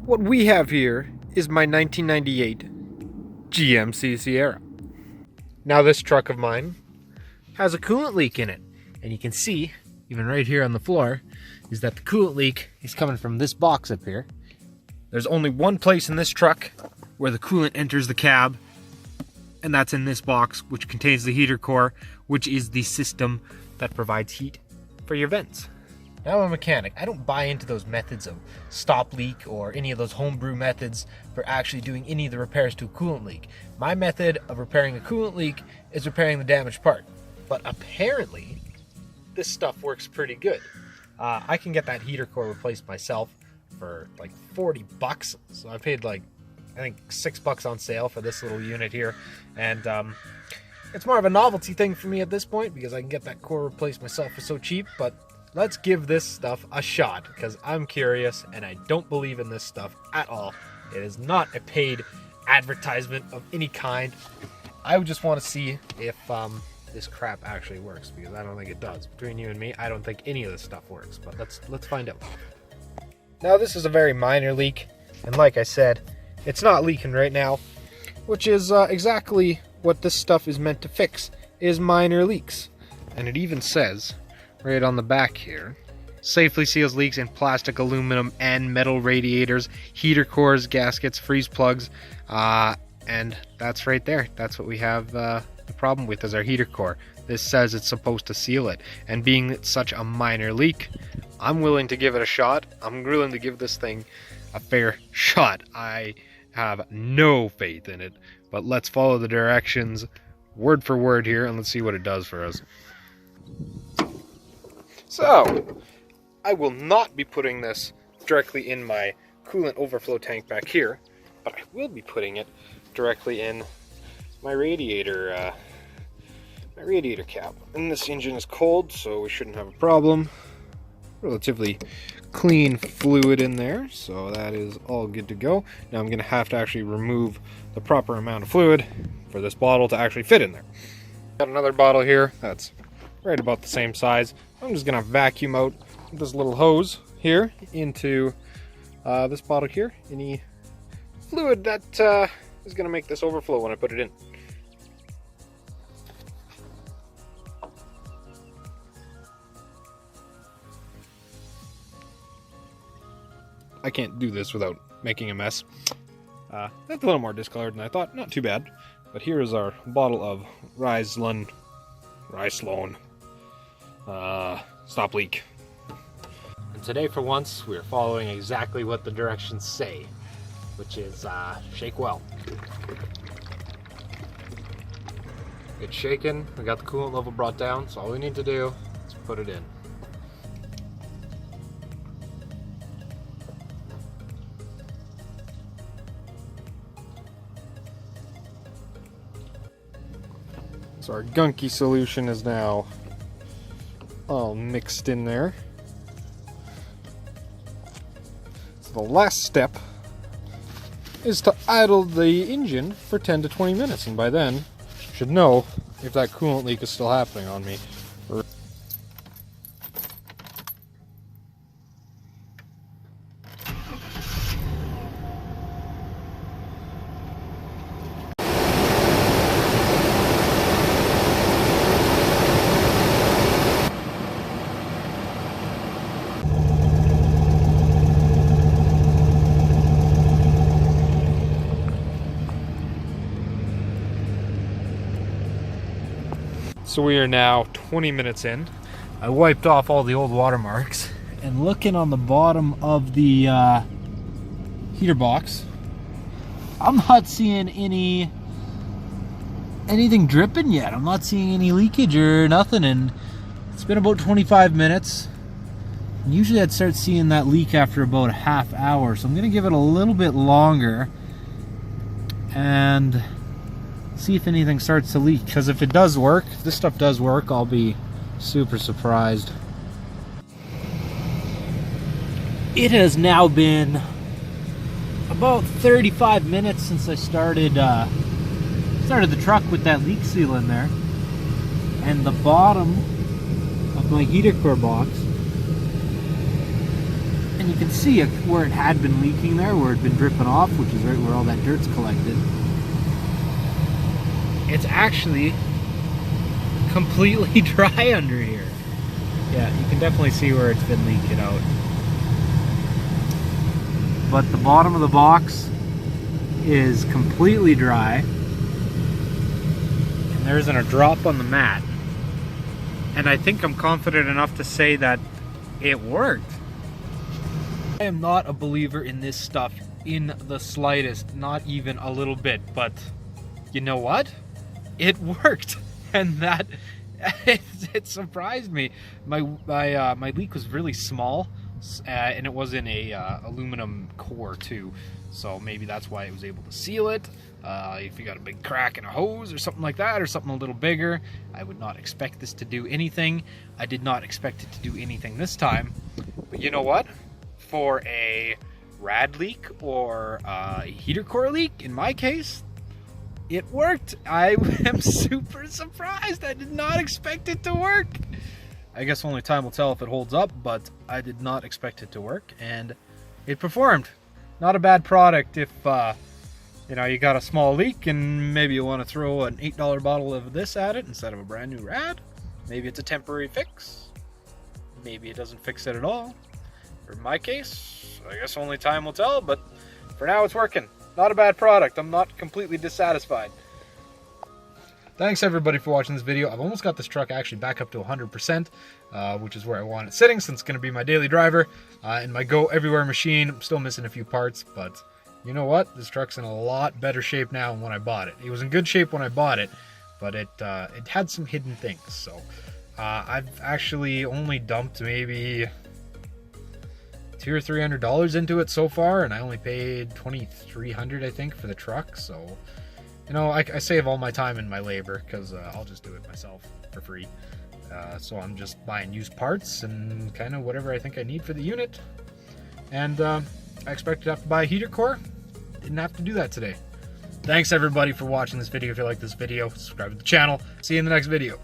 What we have here is my 1998 GMC Sierra. Now this truck of mine has a coolant leak in it, and you can see, even right here on the floor, is that the coolant leak is coming from this box up here. There's only one place in this truck where the coolant enters the cab, and that's in this box, which contains the heater core, which is the system that provides heat for your vents. Now I'm a mechanic. I don't buy into those methods of stop leak or any of those homebrew methods for actually doing any of the repairs to a coolant leak. My method of repairing a coolant leak is repairing the damaged part. But apparently, this stuff works pretty good. I can get that heater core replaced myself for like 40 bucks. So I paid like, I think $6 on sale for this little unit here. And it's more of a novelty thing for me at this point because I can get that core replaced myself for so cheap. But let's give this stuff a shot because I'm curious and I don't believe in this stuff at all. It is not a paid advertisement of any kind. I would just want to see if this crap actually works because I don't think it does. Between you and me, I don't think any of this stuff works, but let's find out. Now this is a very minor leak, and like I said, it's not leaking right now, which is exactly what this stuff is meant to fix, is minor leaks. And it even says right on the back here, safely seals leaks in plastic, aluminum, and metal radiators, heater cores, gaskets, freeze plugs, and that's right there. That's what we have the problem with, is our heater core. This says it's supposed to seal it, and being it's such a minor leak, I'm willing to give it a shot. I'm willing to give this thing a fair shot. I have no faith in it, but let's follow the directions word for word here, and let's see what it does for us. So, I will not be putting this directly in my coolant overflow tank back here, but I will be putting it directly in my radiator cap. And this engine is cold, so we shouldn't have a problem. Relatively clean fluid in there, so that is all good to go. Now I'm going to have to actually remove the proper amount of fluid for this bottle to actually fit in there. Got another bottle here that's right about the same size. I'm just going to vacuum out this little hose here into this bottle here. Any fluid that is going to make this overflow when I put it in. I can't do this without making a mess. That's a little more discolored than I thought. Not too bad. But here is our bottle of Rislone stop leak. And today, for once, we're following exactly what the directions say, which is shake well. It's shaken. We got the coolant level brought down, so all we need to do is put it in. So our gunky solution is now all mixed in there. So the last step is to idle the engine for 10 to 20 minutes, and by then you should know if that coolant leak is still happening on me. So we are now 20 minutes in. I wiped off all the old watermarks, and looking on the bottom of the heater box, I'm not seeing anything dripping yet. I'm not seeing any leakage or nothing, and it's been about 25 minutes. And usually I'd start seeing that leak after about a half hour, so I'm gonna give it a little bit longer and see if anything starts to leak, because if it does work, if this stuff does work, I'll be super surprised. It has now been about 35 minutes since I started the truck with that leak seal in there, and the bottom of my heater core box And you can see where it had been leaking there, where it had been dripping off, which is right where all that dirt's collected. It's actually completely dry under here. Yeah, you can definitely see where it's been leaking out. But the bottom of the box is completely dry. And there isn't a drop on the mat. And I think I'm confident enough to say that it worked. I am not a believer in this stuff in the slightest, not even a little bit, but you know what? It worked, and that it surprised me. My leak was really small, and it was in a aluminum core too, so maybe that's why it was able to seal it. If you got a big crack in a hose or something like that, or something a little bigger, I would not expect this to do anything. I did not expect it to do anything this time, but you know what? For a rad leak or a heater core leak, in my case, it worked. I am super surprised. I did not expect it to work. I guess only time will tell if it holds up, but I did not expect it to work, and it performed. Not a bad product if you know, you got a small leak and maybe you want to throw an $8 bottle of this at it instead of a brand new rad. Maybe it's a temporary fix. Maybe it doesn't fix it at all. Or in my case, I guess only time will tell, but for now it's working. Not a bad product. I'm not completely dissatisfied. Thanks everybody for watching this video. I've almost got this truck actually back up to 100%, which is where I want it sitting, since it's going to be my daily driver. In my Go Everywhere machine, I'm still missing a few parts, but you know what? This truck's in a lot better shape now than when I bought it. It was in good shape when I bought it, but it had some hidden things. So I've actually only dumped maybe $200 or $300 into it so far, and I only paid $2,300 I think for the truck. So you know, I save all my time and my labor, because I'll just do it myself for free. So I'm just buying used parts and kind of whatever I think I need for the unit. And I expected to have to buy a heater core. Didn't have to do that today. Thanks everybody for watching this video. If you like this video, subscribe to the channel. See you in the next video.